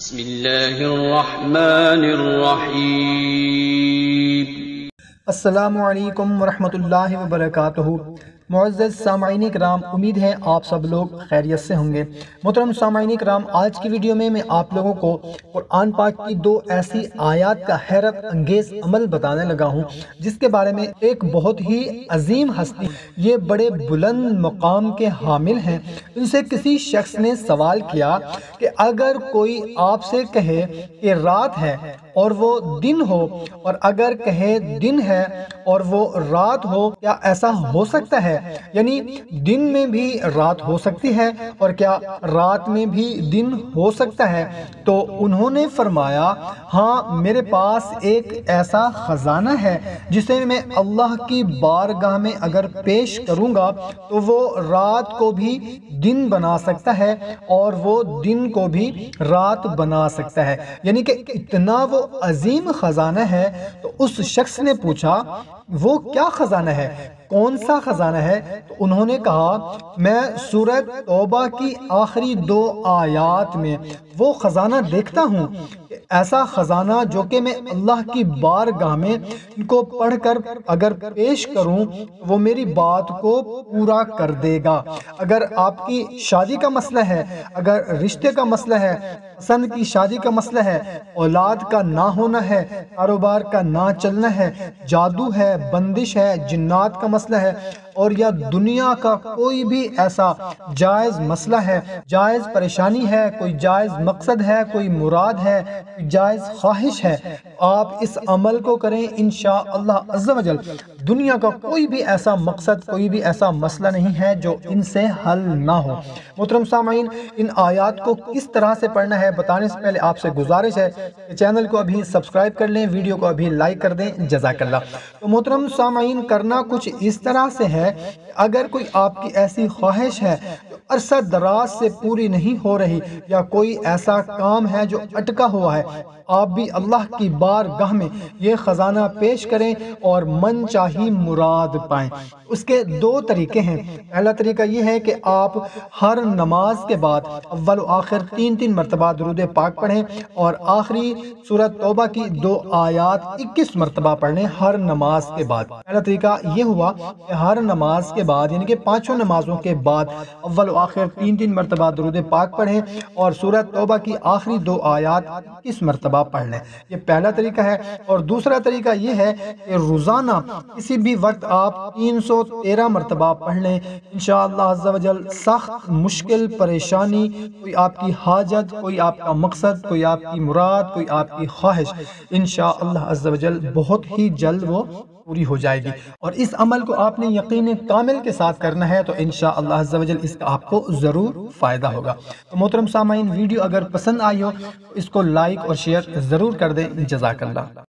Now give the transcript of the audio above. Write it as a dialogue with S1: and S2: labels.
S1: بسم اللہ الرحمن الرحیم۔
S2: السلام علیکم ورحمۃ اللہ وبرکاتہ۔ معزز سامعین کرام، امید ہے آپ سب لوگ خیریت سے ہوں گے۔ محترم سامعین کرام، آج کی ویڈیو میں آپ لوگوں کو قرآن پاک کی دو ایسی آیات کا حیرت انگیز عمل بتانے لگا ہوں جس کے بارے میں ایک بہت ہی عظیم ہستی، یہ بڑے بلند مقام کے حامل ہیں، ان سے کسی شخص نے سوال کیا کہ اگر کوئی آپ سے کہے کہ رات ہے اور وہ دن ہو، اور اگر کہے دن ہے اور وہ رات ہو، کیا ایسا ہو سکتا ہے؟ یعنی دن میں بھی رات ہو سکتی ہے اور کیا رات میں بھی دن ہو سکتا ہے؟ تو انہوں نے فرمایا، ہاں، میرے پاس ایک ایسا خزانہ ہے جسے میں اللہ کی بارگاہ میں اگر پیش کروں گا تو وہ رات کو بھی دن بنا سکتا ہے اور وہ دن کو بھی رات بنا سکتا ہے۔ یعنی کہ اتنا وہ عظیم خزانہ ہے۔ تو اس شخص نے پوچھا، وہ کیا خزانہ ہے؟ کون سا خزانہ ہے؟ تو انہوں نے کہا، میں سورۃ توبہ کی آخری دو آیات میں وہ خزانہ دیکھتا ہوں کہ ایسا خزانہ جو کہ میں اللہ کی بارگاہ میں ان کو پڑھ کر اگر پیش کروں وہ میری بات کو پورا کر دے گا۔ اگر آپ کی شادی کا مسئلہ ہے، اگر رشتے کا مسئلہ ہے، پسند کی شادی کا مسئلہ ہے، اولاد کا نہ ہونا ہے، کاروبار کا نہ چلنا ہے، جادو ہے، بندش ہے، جنات کا مسئلہ ہے، اور یا دنیا کا کوئی بھی ایسا جائز مسئلہ ہے، جائز پریشانی ہے، کوئی جائز مقصد ہے، کوئی مراد ہے، کوئی جائز خواہش ہے، آپ اس عمل کو کریں، انشاءاللہ عز و جل دنیا کا کوئی بھی ایسا مقصد، کوئی بھی ایسا مسئلہ نہیں ہے جو ان سے حل نہ ہو۔ محترم سامعین، ان آیات کو کس طرح سے پڑھنا ہے بتانے سے پہلے آپ سے گزارش ہے کہ چینل کو ابھی سبسکرائب کر لیں، ویڈیو کو ابھی لائک کر دیں، جزاک اللہ۔ تو محترم سامعین، کرنا کچھ اس طرح سے ہے، اگر کوئی آپ کی ایسی خواہش ہے جو عرصہ دراز سے پوری نہیں ہو رہی، یا کوئی ایسا کام ہے جو اٹکا ہوا ہے، آپ بھی اللہ کی بارگاہ میں یہ خزانہ پیش کریں اور من چاہی مراد پائیں۔ اس کے دو طریقے ہیں۔ پہلا طریقہ یہ ہے کہ آپ ہر نماز کے بعد اول و آخر 3 مرتبہ درود پاک پڑھیں اور آخری سورۃ توبہ کی 2 آیات 21 مرتبہ پڑھ لیں ہر نماز کے بعد۔ پہلا طریقہ یہ ہوا کہ ہر نماز کے بعد، یعنی کہ 5 نمازوں کے بعد اول و آخر 3 مرتبہ درود پاک پڑھیں اور سورۃ توبہ کی آخری 2 آیات 21 مرتبہ پڑھ لیں۔ یہ پہلا طریقہ ہے۔ اور دوسرا طریقہ یہ ہے کہ روزانہ کسی بھی وقت آپ 313 مرتبہ پڑھ لیں، انشاءاللہ عز و جل سخت مشکل پریشانی، کوئی آپ کی حاجت، کوئی آپ کا مقصد، کوئی آپ کی مراد، کوئی آپ کی خواہش، انشاءاللہ عز و جل بہت ہی جلد وہ پوری ہو جائے گی۔ اور اس عمل کو آپ نے یقین کامل کے ساتھ کرنا ہے، تو انشاءاللہ عز و جل اس کا آپ کو ضرور فائدہ ہوگا۔ تو محترم سامعین، ویڈیو اگر پسند آئی ہو تو اس کو لائک اور شیئر ضرور کر دیں، جزاک اللہ۔